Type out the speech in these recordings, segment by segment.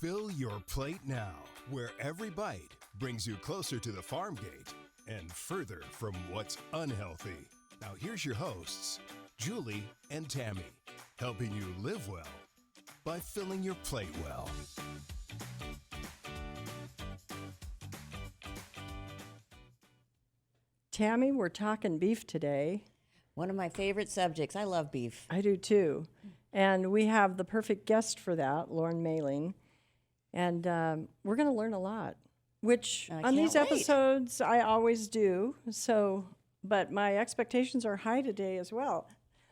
Fill your plate now, where every bite brings you closer to the farm gate and further from what's unhealthy. Now here's your hosts, Julie and Tammy, helping you live well by filling your plate well. Tammy, we're talking beef today. One of my favorite subjects. I love beef. I do too. And we have the perfect guest for that, Lauren Mailing. And we're going to learn a lot, which on these episodes I always do. But my expectations are high today as well.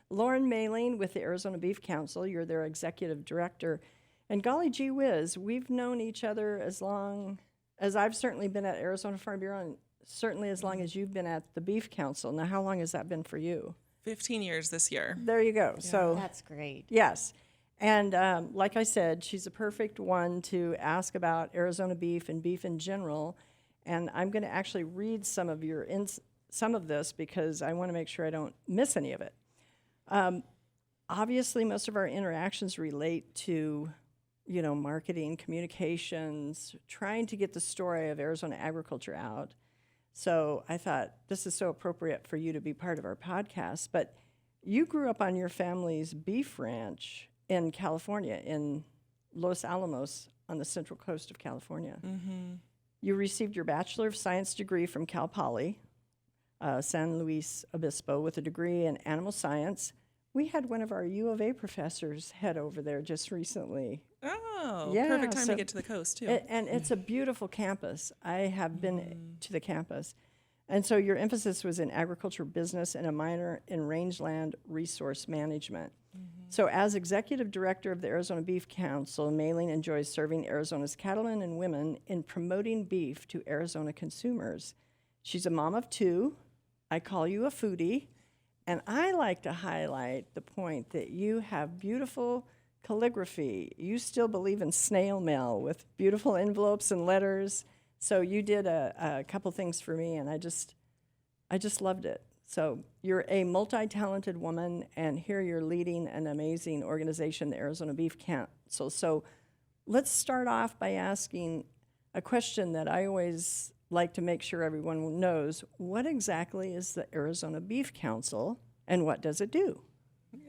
Lauren Mailing with the Arizona Beef Council. You're their executive director. And golly gee whiz, we've known each other as long as I've certainly been at Arizona Farm Bureau and certainly as long as you've been at the Beef Council. Now, how long has that been for you? 15 years this year. There you go. Yeah, so that's great. Yes. And like I said, she's a perfect one to ask about Arizona beef and beef in general. And I'm going to actually read some of this because I want to make sure I don't miss any of it. Obviously, most of our interactions relate to, marketing, communications, trying to get the story of Arizona agriculture out. So I thought this is so appropriate for you to be part of our podcast. But you grew up on your family's beef ranch in California, in Los Alamos on the central coast of California. Mm-hmm. You received your Bachelor of Science degree from Cal Poly, San Luis Obispo, with a degree in animal science. We had one of our U of A professors head over there just recently. Oh, Yeah, perfect time so to get to the coast, too. And it's a beautiful campus. I have been to the campus. And so your emphasis was in agriculture business and a minor in rangeland resource management. So as executive director of the Arizona Beef Council, Mailing enjoys serving Arizona's cattlemen and women in promoting beef to Arizona consumers. She's a mom of two. I call you a foodie. And I like to highlight the point that you have beautiful calligraphy. You still believe in snail mail with beautiful envelopes and letters. So you did a couple things for me, and I just loved it. So you're a multi-talented woman, and here you're leading an amazing organization, the Arizona Beef Council. So let's start off by asking a question that I always like to make sure everyone knows. What exactly is the Arizona Beef Council, and what does it do?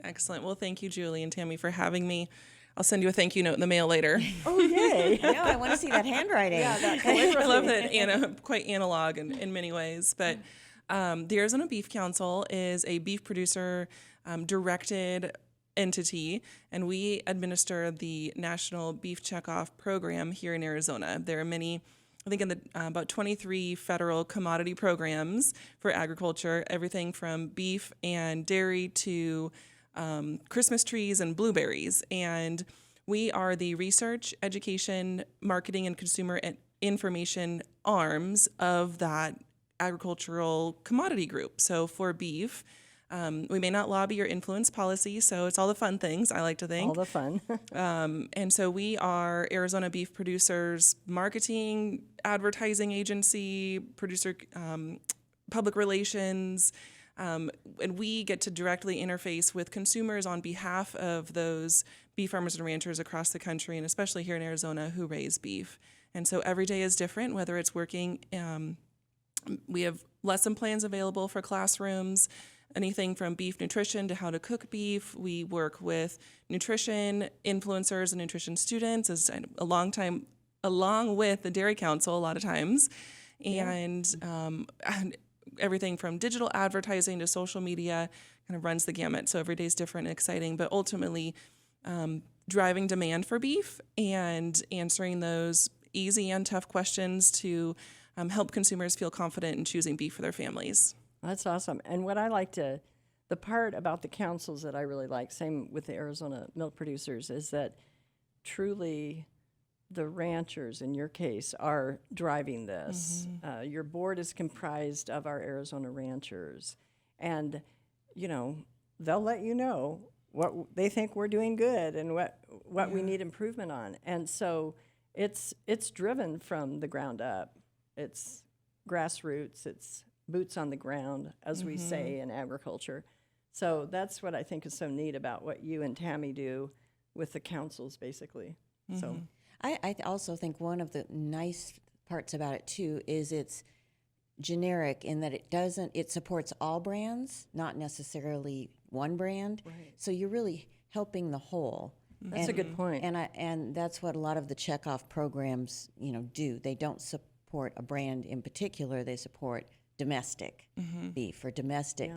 Excellent. Well, thank you, Julie and Tammy, for having me. I'll send you a thank you note in the mail later. Oh, yay. I know, I want to see that handwriting. Yeah, that I love that quite analog in many ways. But the Arizona Beef Council is a beef producer directed entity, and we administer the National Beef Checkoff program here in Arizona. There are many, I think, in the about 23 federal commodity programs for agriculture, everything from beef and dairy to Christmas trees and blueberries. And we are the research, education, marketing, and consumer information arms of that agricultural commodity group. So for beef, we may not lobby or influence policy, so it's all the fun things, I like to think. All the fun. And so we are Arizona Beef Producers Marketing, Advertising Agency, producer public relations, and we get to directly interface with consumers on behalf of those beef farmers and ranchers across the country, and especially here in Arizona, who raise beef. And so every day is different, whether it's working. We have lesson plans available for classrooms, anything from beef nutrition to how to cook beef. We work with nutrition influencers and nutrition students as a long time, along with the Dairy Council a lot of times, and everything from digital advertising to social media kind of runs the gamut. So every day is different and exciting, but ultimately driving demand for beef and answering those easy and tough questions to help consumers feel confident in choosing beef for their families. That's awesome. And what I like the part about the councils that I really like, same with the Arizona milk producers, is that truly the ranchers, in your case, are driving this. Mm-hmm. Your board is comprised of our Arizona ranchers. And, they'll let you know what they think we're doing good and what we need improvement on. And so it's driven from the ground up. It's grassroots. It's boots on the ground, as we say in agriculture. So that's what I think is so neat about what you and Tammy do with the councils, basically. So I also think one of the nice parts about it too is it's generic in that it supports all brands, not necessarily one brand. Right. So you're really helping the whole. That's a good point. And that's what a lot of the checkoff programs, do. They don't support a brand in particular. They support domestic beef or domestic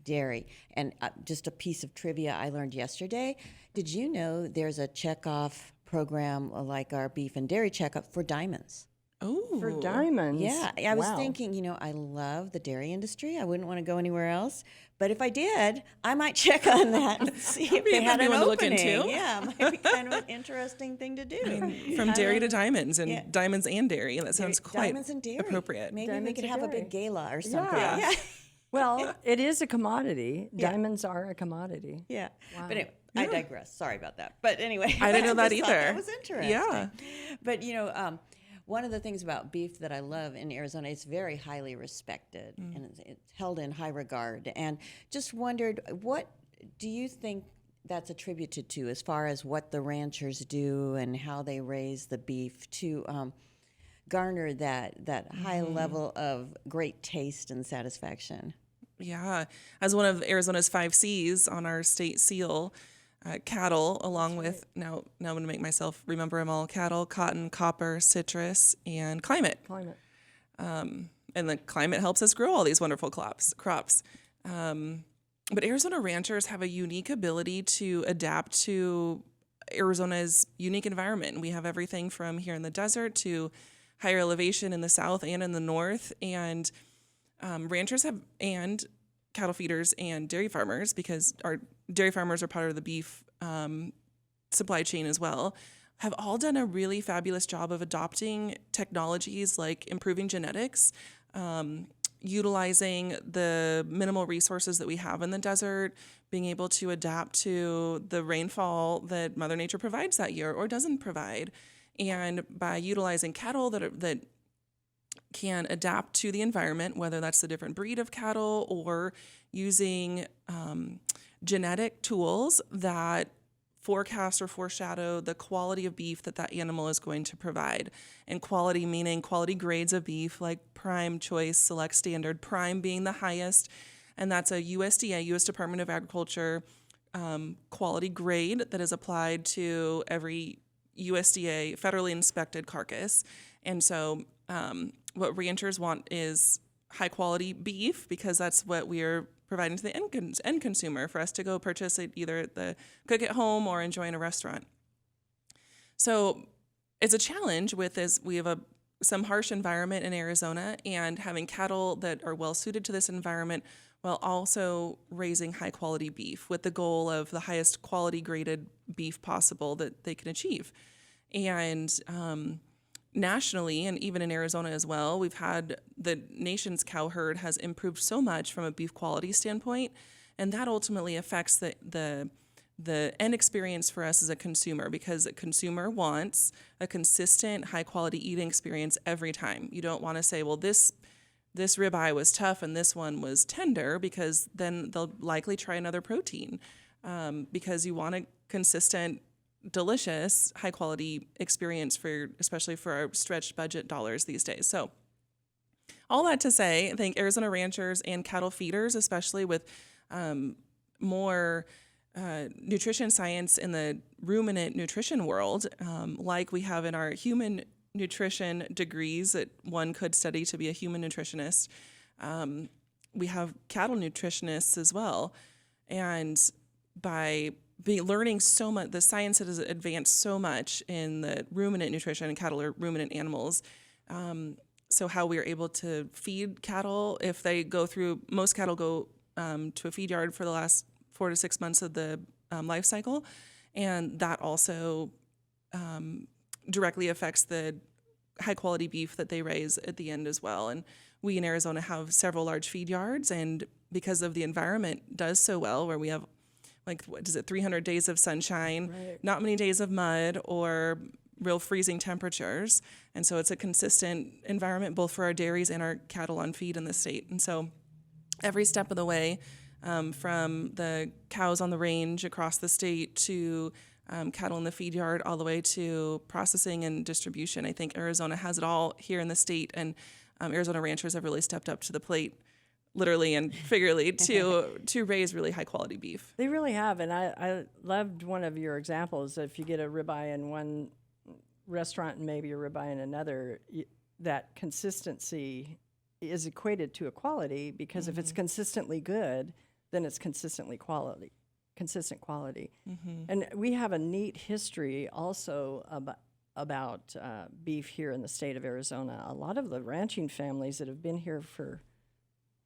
dairy. And just a piece of trivia I learned yesterday. Did you know there's a checkoff program like our beef and dairy checkup for diamonds? Oh, For diamonds. Yeah, I was Wow. thinking, I love the dairy industry. I wouldn't want to go anywhere else. But if I did, I might check on that and see if be they a had good an one to look opening. into. Yeah, it might be kind of an interesting thing to do. from dairy to diamonds and diamonds and dairy. That sounds quite Diamonds and dairy. appropriate. Maybe we Diamonds could and have a dairy. big gala or something. Yeah. Yeah. Well, it is a commodity. Diamonds are a commodity. Yeah. But anyway, I digress. Sorry about that. But anyway, I didn't know that just thought either. That was interesting. Yeah. But one of the things about beef that I love in Arizona, it's very highly respected and it's held in high regard. And just wondered, what do you think that's attributed to as far as what the ranchers do and how they raise the beef to garner that high level of great taste and satisfaction? Yeah. As one of Arizona's 5 C's on our state seal, cattle, along with, now I'm going to make myself remember them all, cattle, cotton, copper, citrus, and climate. Climate. And the climate helps us grow all these wonderful crops. But Arizona ranchers have a unique ability to adapt to Arizona's unique environment. We have everything from here in the desert to higher elevation in the south and in the north. And ranchers and cattle feeders and dairy farmers, because our dairy farmers are part of the beef supply chain as well, have all done a really fabulous job of adopting technologies like improving genetics, utilizing the minimal resources that we have in the desert, being able to adapt to the rainfall that Mother Nature provides that year or doesn't provide. And by utilizing cattle that can adapt to the environment, whether that's the different breed of cattle or using genetic tools that forecast or foreshadow the quality of beef that animal is going to provide. And quality meaning quality grades of beef like prime, choice, select, standard, prime being the highest. And that's a USDA, U.S. Department of Agriculture, quality grade that is applied to every USDA federally inspected carcass. And so what ranchers want is high quality beef because that's what we are providing to the end consumer for us to go purchase it either cook at home or enjoy in a restaurant. So it's a challenge we have some harsh environment in Arizona, and having cattle that are well suited to this environment while also raising high quality beef with the goal of the highest quality graded beef possible that they can achieve. And nationally, and even in Arizona as well, we've had the nation's cow herd has improved so much from a beef quality standpoint, and that ultimately affects the end experience for us as a consumer, because a consumer wants a consistent, high quality eating experience every time. You don't want to say, well, this ribeye was tough and this one was tender, because then they'll likely try another protein, because you want a consistent, delicious, high quality experience especially for our stretched budget dollars these days. So all that to say, I think Arizona ranchers and cattle feeders, especially with more nutrition science in the ruminant nutrition world, like we have in our human nutrition degrees that one could study to be a human nutritionist, we have cattle nutritionists as well. And by learning so much, the science has advanced so much in the ruminant nutrition, and cattle are ruminant animals. So how we are able to feed cattle, if they go through, most cattle go to a feed yard for the last 4 to 6 months of the life cycle. And that also directly affects the high quality beef that they raise at the end as well. And we in Arizona have several large feed yards, and because of the environment does so well, where we have 300 days of sunshine, Right. not many days of mud or real freezing temperatures. And so it's a consistent environment both for our dairies and our cattle on feed in the state. And so every step of the way, from the cows on the range across the state to cattle in the feed yard all the way to processing and distribution. I think Arizona has it all here in the state, and Arizona ranchers have really stepped up to the plate, literally and figuratively, to raise really high quality beef. They really have, and I loved one of your examples. If you get a ribeye in one restaurant and maybe a ribeye in another, that consistency is equated to a quality, because if it's consistently good, then it's consistent quality. And we have a neat history also about beef here in the state of Arizona. A lot of the ranching families that have been here for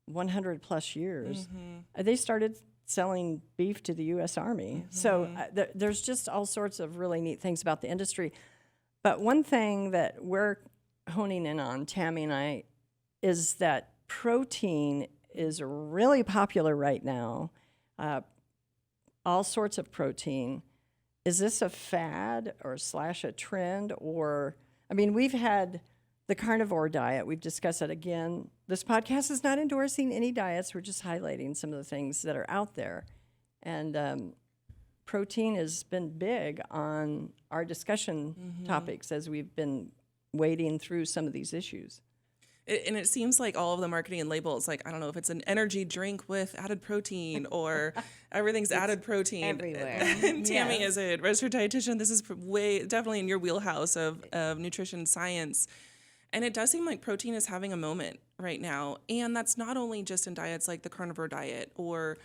100 plus years, they started selling beef to the U.S. Army. So there's just all sorts of really neat things about the industry. But one thing that we're honing in on, Tammy and I, is that protein is really popular right now. All sorts of protein. Is this a fad or / a trend? Or, I mean, we've had the carnivore diet. We've discussed it again. This podcast is not endorsing any diets. We're just highlighting some of the things that are out there. And protein has been big on our discussion topics as we've been wading through some of these issues. And it seems like all of the marketing and labels, like, I don't know if it's an energy drink with added protein or everything's added protein. Everywhere. And Tammy, as a registered dietitian, this is definitely in your wheelhouse of nutrition science. And it does seem like protein is having a moment right now. And that's not only just in diets like the carnivore diet or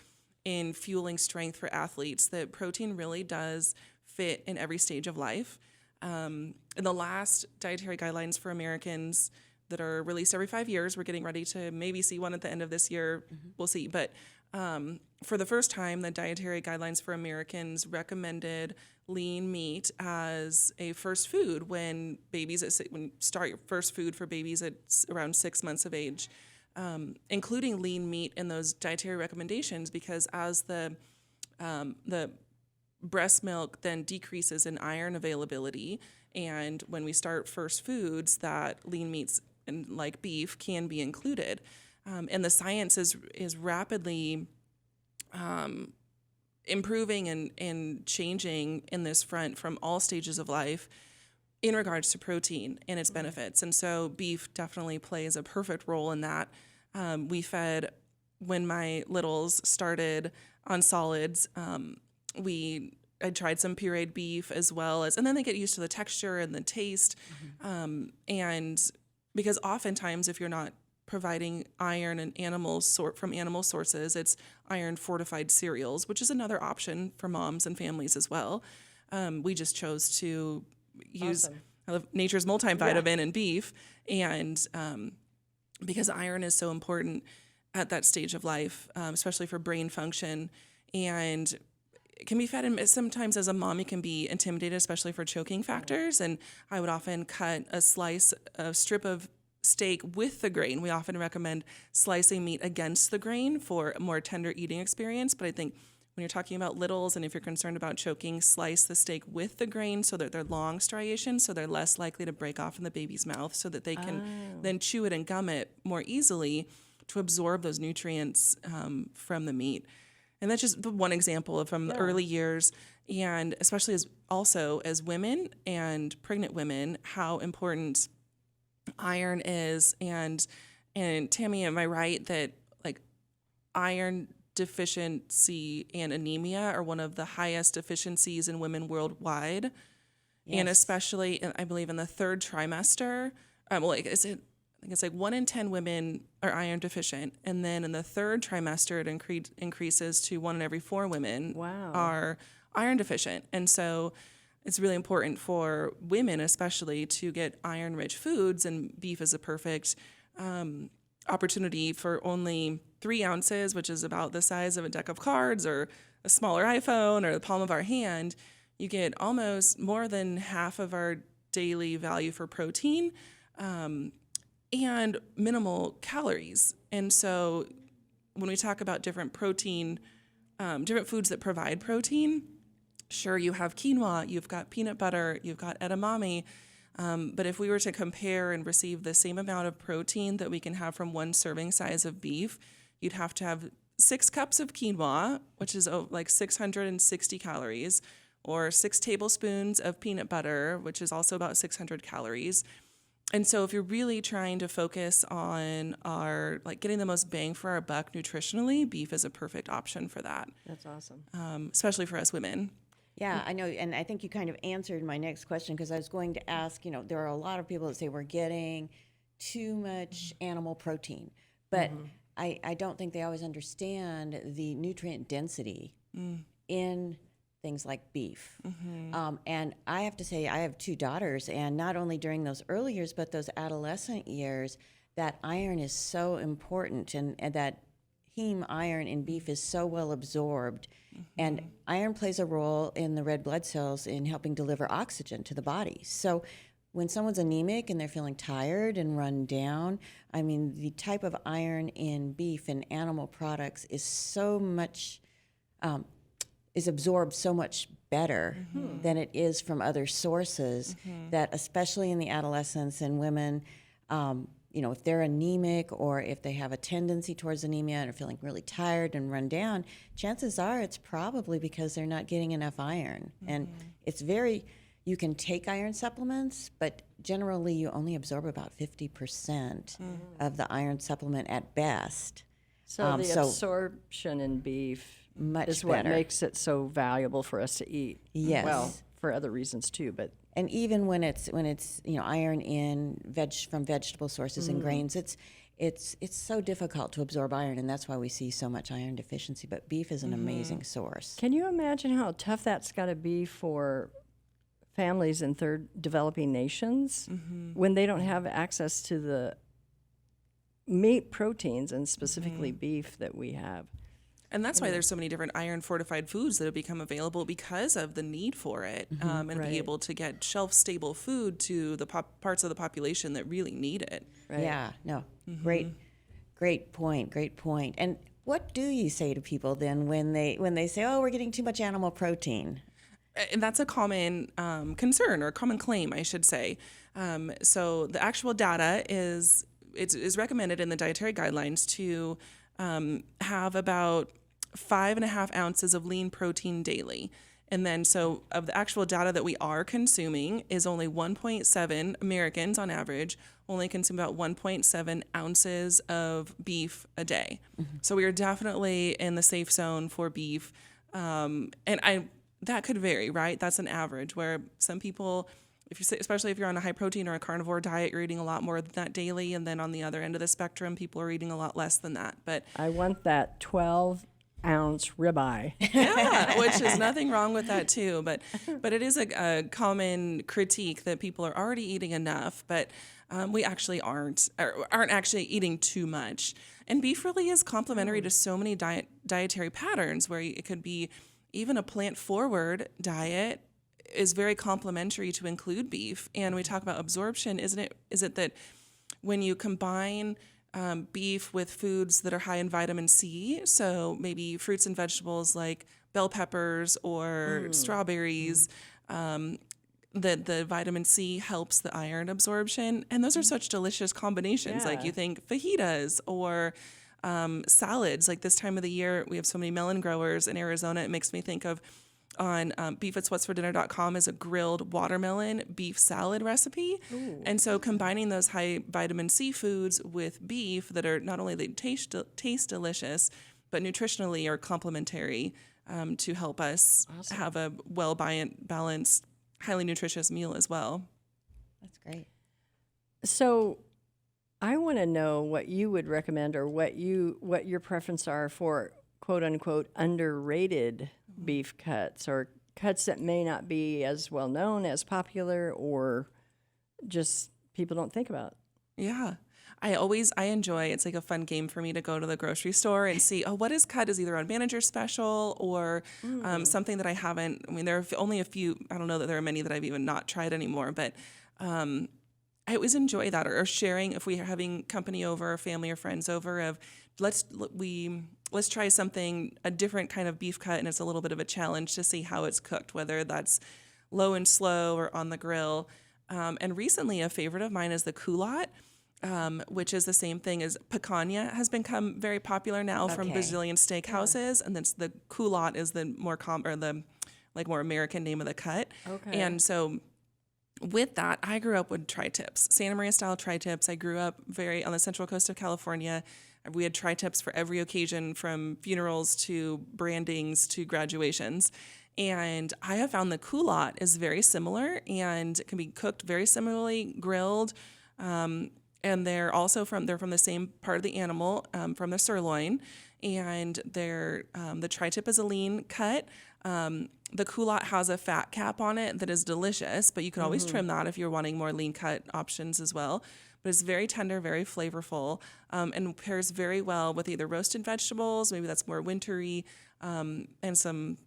in fueling strength for athletes, that protein really does fit in every stage of life. In the last dietary guidelines for Americans that are released every 5 years, we're getting ready to maybe see one at the end of this year. We'll see. But for the first time, the dietary guidelines for Americans recommended lean meat as a first food when start your first food for babies at around 6 months of age, including lean meat in those dietary recommendations, because as the breast milk then decreases in iron availability, and when we start first foods, that lean meats and like beef can be included, and the science is rapidly improving and changing in this front from all stages of life in regards to protein and its benefits. And so beef definitely plays a perfect role in that. We fed, when my littles started on solids, I tried some pureed beef as well as, and then they get used to the texture and the taste. And because oftentimes if you're not providing iron and from animal sources, it's iron fortified cereals, which is another option for moms and families as well. We just chose to use nature's multivitamin in beef, and because iron is so important at that stage of life, especially for brain function, and it can be fed. And sometimes as a mom, you can be intimidated, especially for choking factors. And I would often cut a strip of steak with the grain. We often recommend slicing meat against the grain for a more tender eating experience. But I think when you're talking about littles, and if you're concerned about choking, slice the steak with the grain so that they're long striations, so they're less likely to break off in the baby's mouth, so that they can then chew it and gum it more easily to absorb those nutrients from the meat. And that's just one example from the early years, and especially as women and pregnant women, how important iron is. And Tammy, am I right that like iron deficiency and anemia are one of the highest deficiencies in women worldwide? Yes. And especially, I believe, in the third trimester, I think it's like 1 in 10 women are iron deficient, and then in the third trimester it increases to 1 in every 4 women are iron deficient. And so it's really important for women especially to get iron-rich foods, and beef is a perfect opportunity. For only 3 ounces, which is about the size of a deck of cards or a smaller iPhone or the palm of our hand, you get almost more than half of our daily value for protein, and minimal calories. And so when we talk about different protein, different foods that provide protein, sure, you have quinoa, you've got peanut butter, you've got edamame, but if we were to compare and receive the same amount of protein that we can have from 1 serving size of beef, you'd have to have 6 cups of quinoa, which is like 660 calories, or 6 tablespoons of peanut butter, which is also about 600 calories. And so if you're really trying to focus on our, like, getting the most bang for our buck nutritionally, beef is a perfect option for that, That's awesome. especially for us women. Yeah, I know, and I think you kind of answered my next question, because I was going to ask, there are a lot of people that say we're getting too much animal protein, but I don't think they always understand the nutrient density in things like beef. And I have to say, I have 2 daughters, and not only during those early years, but those adolescent years, that iron is so important, and that heme iron in beef is so well absorbed. And iron plays a role in the red blood cells in helping deliver oxygen to the body. So when someone's anemic and they're feeling tired and run down, I mean, the type of iron in beef and animal products is so much, is absorbed so much better than it is from other sources, that especially in the adolescents and women, if they're anemic, or if they have a tendency towards anemia and are feeling really tired and run down, chances are it's probably because they're not getting enough iron. And it's you can take iron supplements, but generally you only absorb about 50% of the iron supplement at best. So the absorption in beef Much is what better. makes it so valuable for us to eat. Yes. Well, for other reasons too, but And even when it's iron in from vegetable sources and grains, it's so difficult to absorb iron, and that's why we see so much iron deficiency. But beef is an amazing source. can you imagine how tough that's got to be for families in third developing nations when they don't have access to the meat proteins, and specifically beef, that we have? And that's why there's so many different iron fortified foods that have become available, because of the need for it, and Right. be able to get shelf stable food to the parts of the population that really need it. Right. Yeah, no, great point. And what do you say to people then when they say, "Oh, we're getting too much animal protein"? And that's a common concern, or common claim, I should say. So the actual data is recommended in the dietary guidelines to have about 5.5 ounces of lean protein daily. And then, so of the actual data that we are consuming, is only 1.7 Americans on average only consume about 1.7 ounces of beef a day. So we are definitely in the safe zone for beef. That could vary, right? That's an average, where some people, especially if you're on a high protein or a carnivore diet, you're eating a lot more than that daily. And then on the other end of the spectrum, people are eating a lot less than that. But I want that 12-ounce ribeye. yeah, which is nothing wrong with that too. But it is a common critique that people are already eating enough, but we actually aren't actually eating too much. And beef really is complementary to so many dietary patterns, where it could be even a plant-forward diet is very complementary to include beef. And we talk about absorption, is it that when you combine beef with foods that are high in vitamin C, so maybe fruits and vegetables like bell peppers or strawberries, that the vitamin C helps the iron absorption. And those are such delicious combinations. Like, Yeah. you think fajitas or salads. Like, this time of the year, we have so many melon growers in Arizona. It makes me think of, on beefitswhatsfordinner.com is a grilled watermelon beef salad recipe. Ooh. And so combining those high vitamin C foods with beef that are not only they taste delicious, but nutritionally are complementary to help us have a balanced, highly nutritious meal as well. That's great. So I want to know what you would recommend, or what your preference are for quote unquote underrated beef cuts, or cuts that may not be as well known, as popular, or just people don't think about. Yeah. I enjoy, it's like a fun game for me to go to the grocery store and see, what is cut is either on manager special or something that I haven't, there are only a few, I don't know that there are many that I've even not tried anymore, but I always enjoy that, or sharing if we're having company over, or family or friends over, of let's try something, a different kind of beef cut, and it's a little bit of a challenge to see how it's cooked, whether that's low and slow or on the grill. And recently a favorite of mine is the culotte, which is the same thing as picanha, has become very popular now from Okay. Brazilian steakhouses. And then the culotte is the more like more American name of the cut. Okay. And so with that, I grew up with tri-tips, Santa Maria style tri-tips. I grew up very on the central coast of California. We had tri-tips for every occasion, from funerals to brandings to graduations. And I have found the culotte is very similar and can be cooked very similarly, grilled. And they're also from the same part of the animal, from the sirloin. And the tri-tip is a lean cut. The culotte has a fat cap on it that is delicious, but you can always trim that if you're wanting more lean cut options as well. But it's very tender, very flavorful, and pairs very well with either roasted vegetables, maybe that's more wintry, and some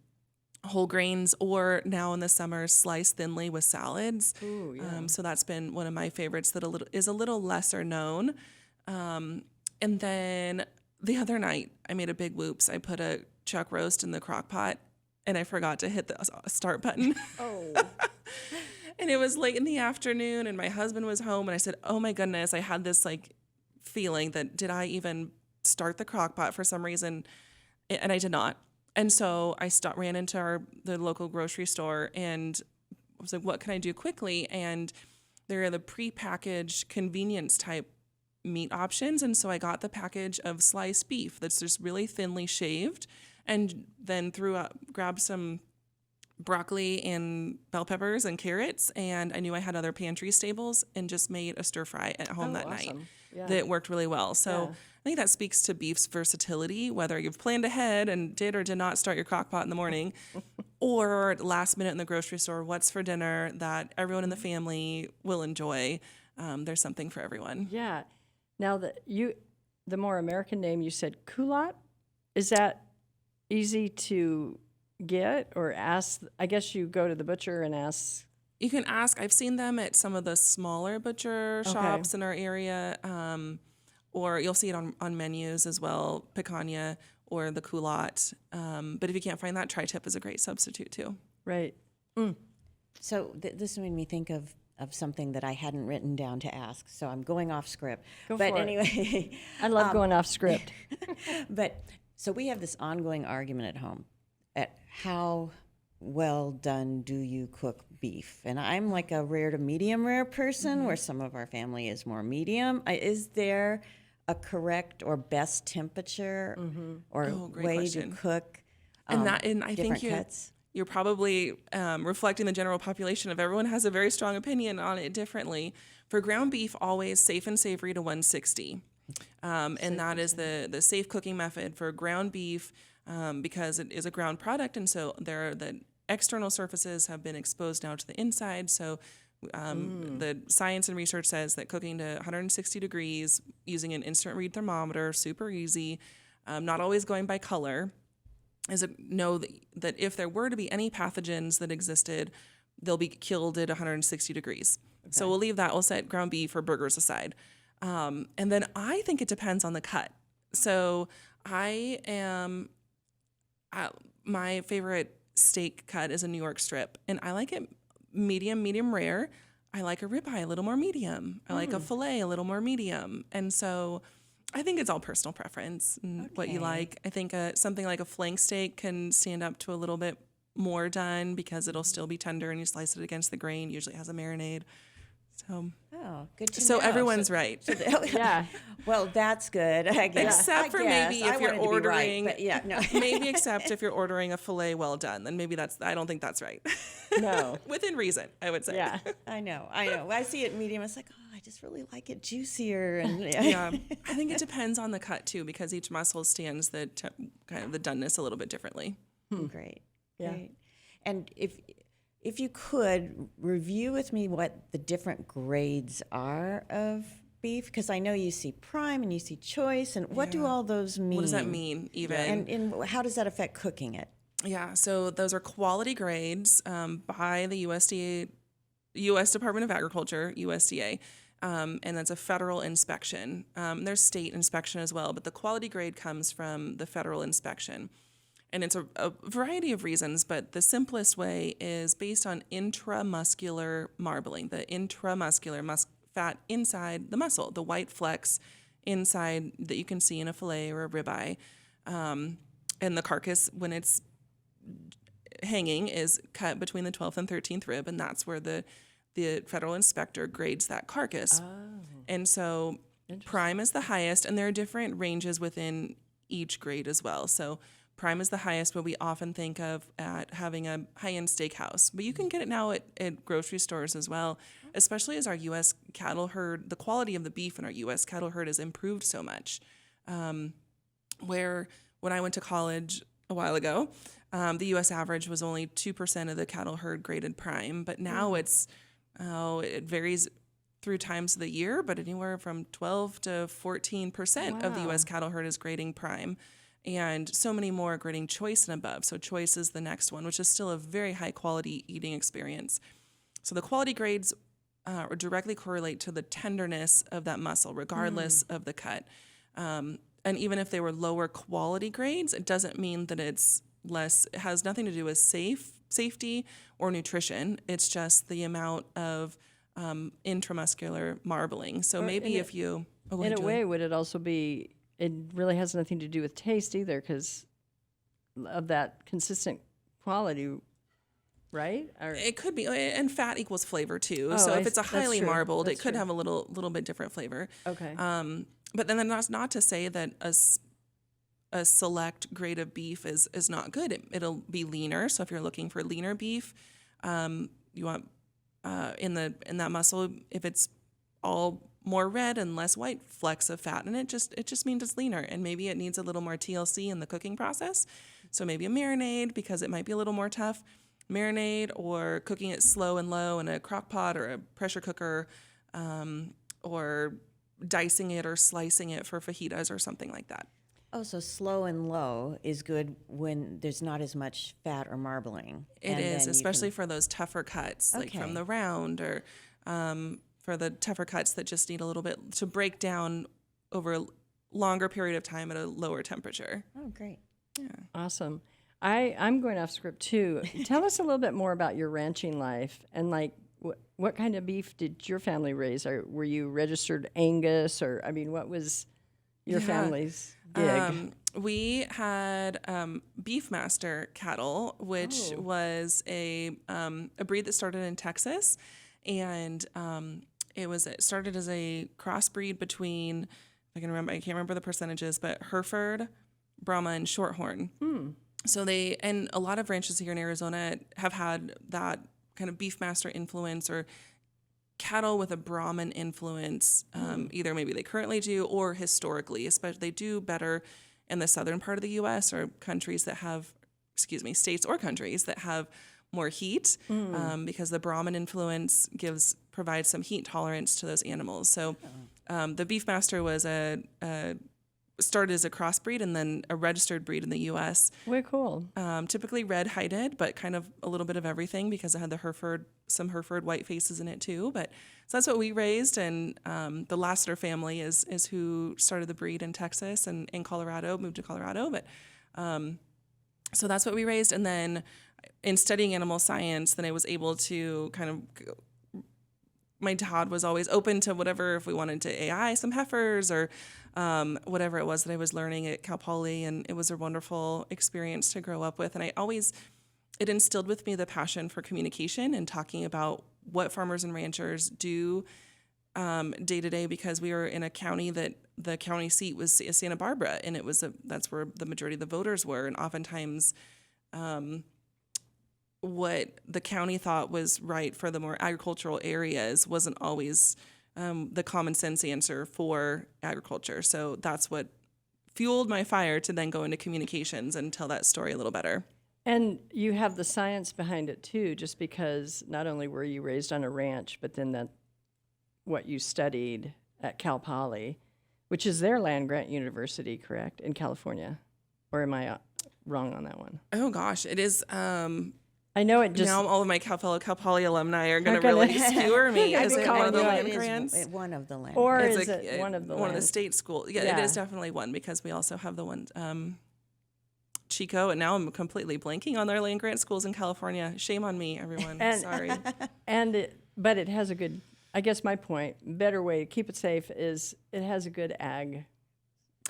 whole grains, or now in the summer, sliced thinly with salads. Ooh, yeah. So that's been one of my favorites that is a little lesser known. And then the other night, I made a big whoops. I put a chuck roast in the crock pot, and I forgot to hit the start button. Oh. And it was late in the afternoon, and my husband was home, and I said, oh my goodness, I had this like feeling that, did I even start the crock pot for some reason? And I did not. And so I ran into the local grocery store and was like, what can I do quickly? And there are the prepackaged convenience type meat options. And so I got the package of sliced beef that's just really thinly shaved, and then grabbed some broccoli and bell peppers and carrots. And I knew I had other pantry staples, and just made a stir fry at home that night. Yeah. That worked really well. So Yeah. I think that speaks to beef's versatility, whether you've planned ahead and did or did not start your crock pot in the morning, or last minute in the grocery store, what's for dinner that everyone in the family will enjoy. There's something for everyone. Yeah. Now the more American name, you said culotte. Is that easy to get, or ask? I guess you go to the butcher and ask. You can ask. I've seen them at some of the smaller butcher shops in our area, or you'll see it on menus as well, picanha or the culotte. But if you can't find that, tri-tip is a great substitute too. Right. So this made me think of something that I hadn't written down to ask. So I'm going off script. Go but for it. anyway, I love going off script. but so we have this ongoing argument at home at how well done do you cook beef? And I'm like a rare to medium rare person, where some of our family is more medium. Is there a correct or best temperature or great way question. to cook And I think different cuts? you're probably reflecting the general population of everyone has a very strong opinion on it differently. For ground beef, always safe and savory to 160. And that is the safe cooking method for ground beef, because it is a ground product. And so the external surfaces have been exposed now to the inside. So the science and research says that cooking to 160 degrees using an instant read thermometer, super easy, not always going by color, know that if there were to be any pathogens that existed, they'll be killed at 160 degrees. Okay. So we'll leave that. We'll set ground beef or burgers aside. And then I think it depends on the cut. So my favorite steak cut is a New York strip, and I like it medium rare. I like a ribeye a little more medium. I like a filet a little more medium. And so I think it's all personal preference and what you like. I think something like a flank steak can stand up to a little bit more done, because it'll still be tender and you slice it against the grain. Usually it has a marinade. So Good to so know. everyone's right. Yeah. Well, that's good, I guess. Except for maybe if you're ordering, maybe except if you're ordering a filet well done, then maybe I don't think that's right. No. Within reason, I would say. Yeah. I know. I see it medium. It's like, I just really like it juicier. And Yeah, I think it depends on the cut too, because each muscle stands kind of the doneness a little bit differently. Great. Yeah. Great. And if you could review with me what the different grades are of beef, because I know you see prime and you see choice, and what do all those mean? What does that mean even? And how does that affect cooking it? Yeah, so those are quality grades by the USDA, U.S. Department of Agriculture, USDA, and that's a federal inspection. There's state inspection as well, but the quality grade comes from the federal inspection. And it's a variety of reasons, but the simplest way is based on intramuscular marbling, the intramuscular fat inside the muscle, the white flecks inside that you can see in a filet or a ribeye. And the carcass, when it's hanging is cut between the 12th and 13th rib, and that's where the federal inspector grades that carcass. And so prime is the highest, and there are different ranges within each grade as well. So prime is the highest, what we often think of at having a high-end steakhouse. But you can get it now at grocery stores as well, especially as our U.S. cattle herd, the quality of the beef in our U.S. cattle herd has improved so much. Where when I went to college a while ago, the U.S. average was only 2% of the cattle herd graded prime, but now it varies through times of the year, but anywhere from 12 to 14% of the U.S. cattle herd is grading prime, and so many more are grading choice and above. So choice is the next one, which is still a very high quality eating experience. So the quality grades directly correlate to the tenderness of that muscle, regardless of the cut. And even if they were lower quality grades, it doesn't mean that it's less. It has nothing to do with safety or nutrition. It's just the amount of intramuscular marbling. So maybe if you... In a way, would it also be, it really has nothing to do with taste either because of that consistent quality, right? Or, it could be, and fat equals flavor too. Oh, So if it's a that's highly true. marbled, That's it could true. have a little bit different flavor. okay. But then that's not to say that a select grade of beef is not good. It'll be leaner. So if you're looking for leaner beef, you want in that muscle, if it's all more red and less white flecks of fat, and it just means it's leaner, and maybe it needs a little more TLC in the cooking process. So maybe a marinade, because it might be a little more tough. Marinade, or cooking it slow and low in a crock pot or a pressure cooker, or dicing it or slicing it for fajitas or something like that. Oh, so slow and low is good when there's not as much fat or marbling. It is, especially for those tougher cuts, like Okay. from the round, or for the tougher cuts that just need a little bit to break down over a longer period of time at a lower temperature. Oh, great. Awesome. I'm going off script too. Tell us a little bit more about your ranching life and like what kind of beef did your family raise? Or were you registered Angus, or I mean, what was your family's gig? We had Beefmaster cattle, which was a breed that started in Texas, and it started as a crossbreed between, I can't remember the percentages, but Hereford, Brahma, and Shorthorn. So and a lot of ranches here in Arizona have had that kind of Beefmaster influence, or cattle with a Brahman influence. Either maybe they currently do, or historically, especially they do better in the southern part of the U.S. or states or countries that have more heat, because the Brahman influence provides some heat tolerance to those animals. So the Beefmaster was started as a crossbreed and then a registered breed in the U.S. Way cool. Typically red-hided, but kind of a little bit of everything, because it had some Hereford white faces in it too. But so that's what we raised, and the Lassiter family is who started the breed in Texas and in Colorado, moved to Colorado. But so that's what we raised, and then in studying animal science, then I was able to kind of. My dad was always open to whatever, if we wanted to AI some heifers or whatever it was that I was learning at Cal Poly, and it was a wonderful experience to grow up with. And it instilled with me the passion for communication and talking about what farmers and ranchers do day to day, because we were in a county that the county seat was Santa Barbara, and that's where the majority of the voters were, and oftentimes what the county thought was right for the more agricultural areas wasn't always the common sense answer for agriculture. So that's what fueled my fire to then go into communications and tell that story a little better. And you have the science behind it too, just because not only were you raised on a ranch, but then what you studied at Cal Poly, which is their land-grant university, correct, in California? Or am I wrong on that one? Oh gosh, it is. I know it just... Now all of my Cal Poly alumni are going to gonna- really skewer me. I'd Is be it one calling of the you out. land It is grants? one of the land. Or grants. is it one of the one of the land- state schools? Yeah, Yeah. it is definitely one, because we also have the one Chico, and now I'm completely blanking on their land grant schools in California. Shame on me, everyone. Sorry. But it has a good... I guess my point, better way to keep it safe is it has a good ag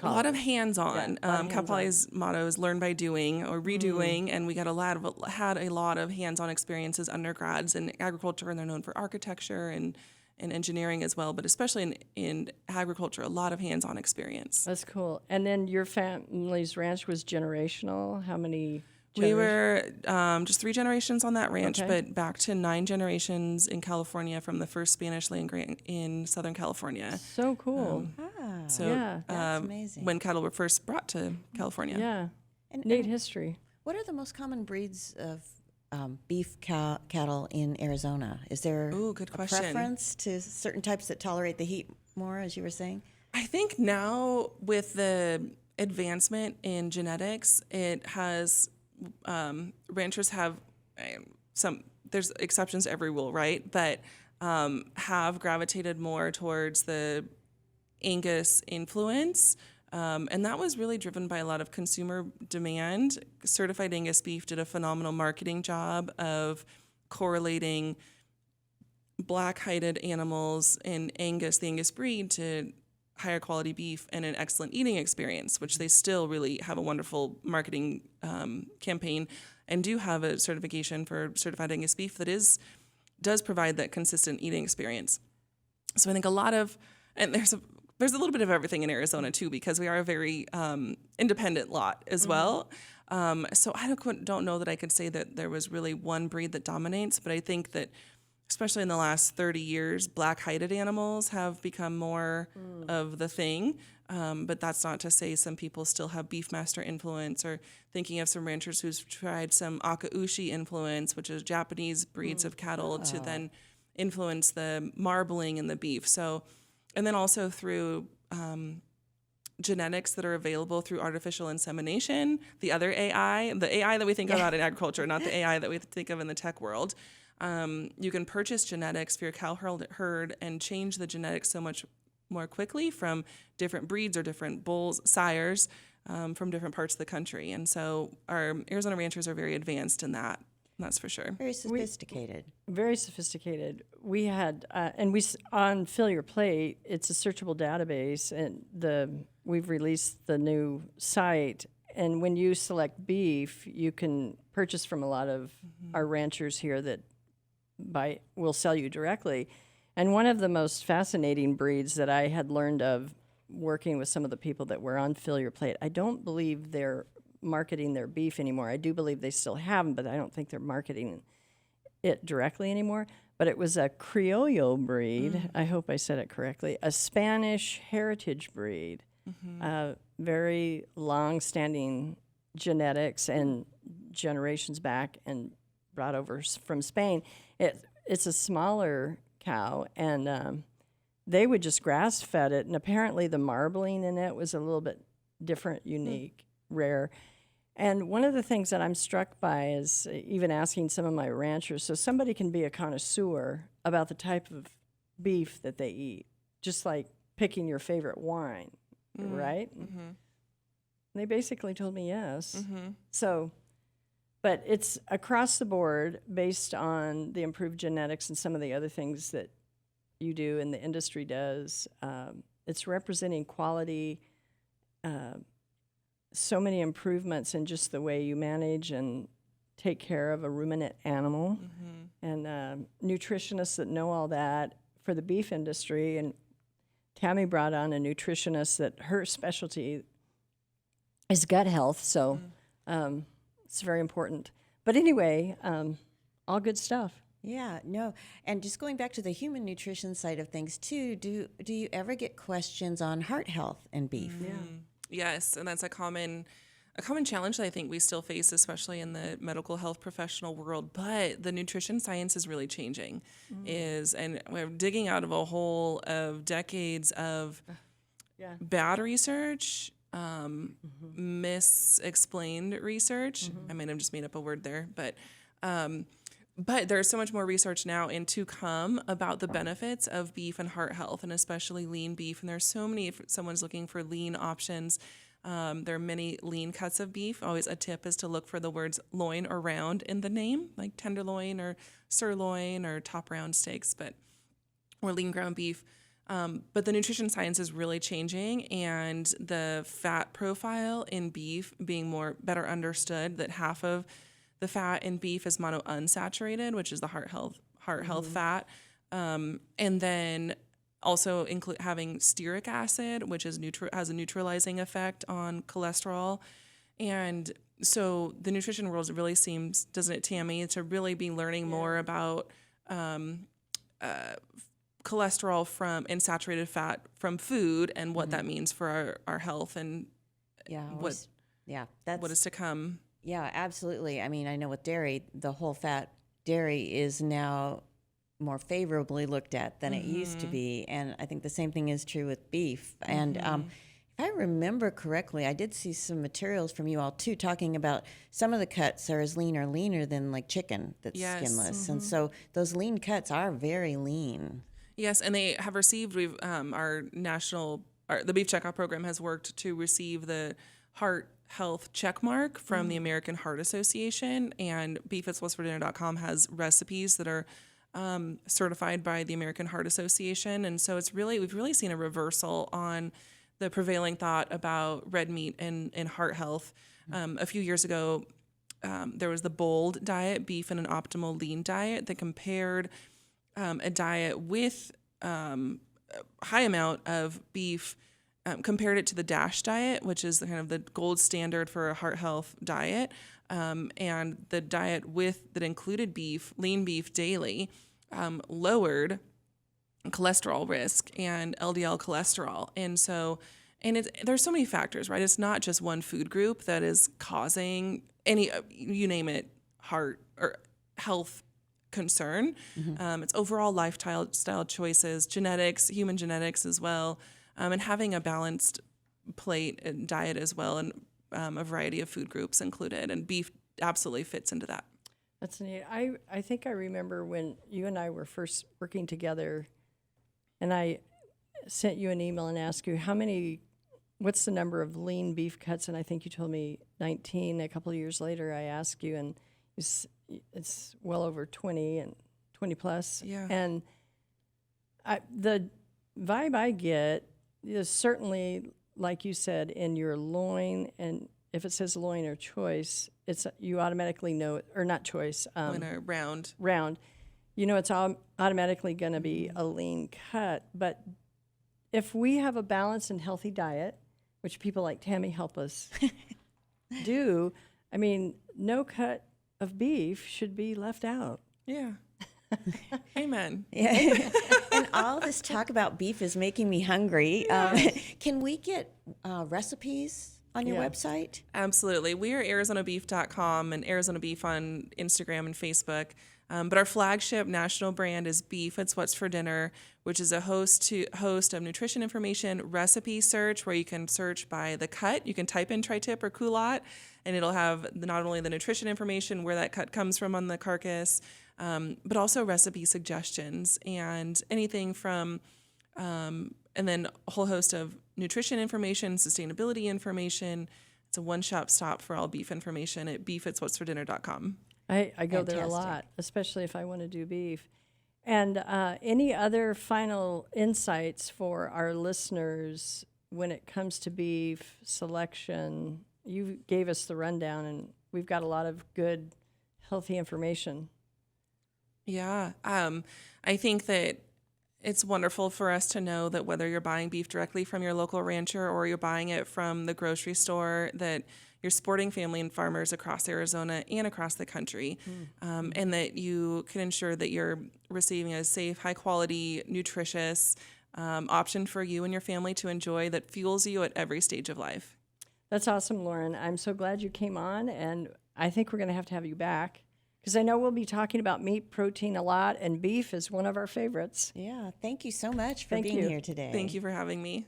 A lot of hands-on. Yeah, a lot of Cal Poly's motto is "Learn by doing" or redoing, and we had a lot of hands-on experiences undergrads in agriculture, and they're known for architecture and engineering as well, but especially in agriculture, a lot of hands-on experience. That's cool. And then your family's ranch was generational. How many? We were just 3 generations on that ranch, Okay. but back to 9 generations in California from the first Spanish land grant in Southern California. So cool. So Yeah. That's amazing. when cattle were first brought to California. Yeah. And- Neat and history. What are the most common breeds of beef cattle in Arizona? Is there Ooh, good a question. preference to certain types that tolerate the heat more, as you were saying? I think now with the advancement in genetics, it has ranchers have there's exceptions to every rule, right? But have gravitated more towards the Angus influence. And that was really driven by a lot of consumer demand. Certified Angus Beef did a phenomenal marketing job of correlating black-hided animals in Angus, the Angus breed, to higher quality beef and an excellent eating experience, which they still really have a wonderful marketing campaign and do have a certification for certified Angus beef that does provide that consistent eating experience. So I think a lot of, and there's a little bit of everything in Arizona too, because we are a very independent lot as well. So I don't know that I could say that there was really one breed that dominates, but I think that especially in the last 30 years, black-hided animals have become more of the thing. But that's not to say some people still have Beefmaster influence, or thinking of some ranchers who's tried some Akaushi influence, which is Japanese breeds of cattle, to then influence the marbling in the beef. So, and then also through genetics that are available through artificial insemination, the other AI, the AI that we think about in agriculture, not the AI that we think of in the tech world. You can purchase genetics for your cow herd and change the genetics so much more quickly from different breeds or different bulls, sires from different parts of the country. And so our Arizona ranchers are very advanced in that. That's for sure. Very sophisticated. Very sophisticated. We had, on Fill Your Plate, it's a searchable database, and we've released the new site. And when you select beef, you can purchase from a lot of our ranchers here that will sell you directly. And one of the most fascinating breeds that I had learned of working with some of the people that were on Fill Your Plate, I don't believe they're marketing their beef anymore. I do believe they still have them, but I don't think they're marketing it directly anymore. But it was a Criollo breed. I hope I said it correctly. A Spanish heritage breed. Very long-standing genetics and generations back, and brought over from Spain. It's a smaller cow, and they would just grass-fed it, and apparently the marbling in it was a little bit different, unique, rare. And one of the things that I'm struck by is even asking some of my ranchers, so somebody can be a connoisseur about the type of beef that they eat, just like picking your favorite wine, right? They basically told me yes. So, but it's across the board based on the improved genetics and some of the other things that you do and the industry does. It's representing quality, so many improvements in just the way you manage and take care of a ruminant animal, and nutritionists that know all that for the beef industry. And Tammy brought on a nutritionist that her specialty is gut health, so it's very important. But anyway, all good stuff. Yeah, no. And just going back to the human nutrition side of things too, do you ever get questions on heart health in beef? Yeah. Yes, and that's a common challenge that I think we still face, especially in the medical health professional world. But the nutrition science is really changing, and we're digging out of a hole of decades of bad research, misexplained research. I might have just made up a word there, but there's so much more research now and to come about the benefits of beef and heart health, and especially lean beef. And there's so many, if someone's looking for lean options, there are many lean cuts of beef. Always a tip is to look for the words loin or round in the name, like tenderloin or sirloin or top round steaks, or lean ground beef. But the nutrition science is really changing, and the fat profile in beef being better understood, that half of the fat in beef is monounsaturated, which is the heart health fat. And then also having stearic acid, which is has a neutralizing effect on cholesterol. And so the nutrition world really seems, doesn't it, Tammy, to really be learning more about cholesterol and saturated fat from food and what that means for our health and what is to come. Yeah, absolutely. I mean, I know with dairy, the whole fat dairy is now more favorably looked at than it used to be. And I think the same thing is true with beef. And if I remember correctly, I did see some materials from you all too, talking about some of the cuts are as lean or leaner than like chicken that's skinless. And so those lean cuts are very lean. Yes, and they have received, the Beef Checkoff program has worked to receive the heart health check mark from the American Heart Association, and beefitswhatsfordinner.com has recipes that are certified by the American Heart Association. And so we've really seen a reversal on the prevailing thought about red meat and heart health. A few years ago, there was the BOLD diet, beef and an optimal lean diet, that compared a diet with high amount of beef, compared it to the DASH diet, which is kind of the gold standard for a heart health diet, and the diet that included lean beef daily, lowered cholesterol risk and LDL cholesterol. And so, there's so many factors, right? It's not just one food group that is causing you name it, heart or health concern. It's overall lifestyle choices, genetics, human genetics as well, and having a balanced plate and diet as well, and a variety of food groups included. And beef absolutely fits into that. That's neat. I think I remember when you and I were first working together, and I sent you an email and asked you what's the number of lean beef cuts, and I think you told me 19. A couple of years later, I asked you, and it's well over 20 and 20 plus. Yeah. And the vibe I get is certainly, like you said, in your loin, and if it says loin or choice, you automatically know, or not choice. Loin or round. Round. You know, it's automatically going to be a lean cut. But if we have a balanced and healthy diet, which people like Tammy help us do, I mean, no cut of beef should be left out. Yeah. Amen. Yeah. And all this talk about beef is making me hungry. Can we get recipes on your website? Absolutely. We are ArizonaBeef.com and Arizona Beef on Instagram and Facebook. But our flagship national brand is Beef It's What's for Dinner, which is a host of nutrition information recipe search, where you can search by the cut. You can type in tri-tip or culotte, and it'll have not only the nutrition information, where that cut comes from on the carcass, but also recipe suggestions and anything from, and then a whole host of nutrition information, sustainability information. It's a one-stop stop for all beef information at beefitswhatsfordinner.com. I go there a lot, especially if I want to do beef. And any other final insights for our listeners when it comes to beef selection? You gave us the rundown, and we've got a lot of good, healthy information. Yeah. I think that it's wonderful for us to know that whether you're buying beef directly from your local rancher or you're buying it from the grocery store, that you're supporting family and farmers across Arizona and across the country, and that you can ensure that you're receiving a safe, high-quality, nutritious option for you and your family to enjoy that fuels you at every stage of life. That's awesome, Lauren. I'm so glad you came on, and I think we're going to have you back, because I know we'll be talking about meat, protein a lot, and beef is one of our favorites. Yeah, thank you so much for being here today. Thank you for having me.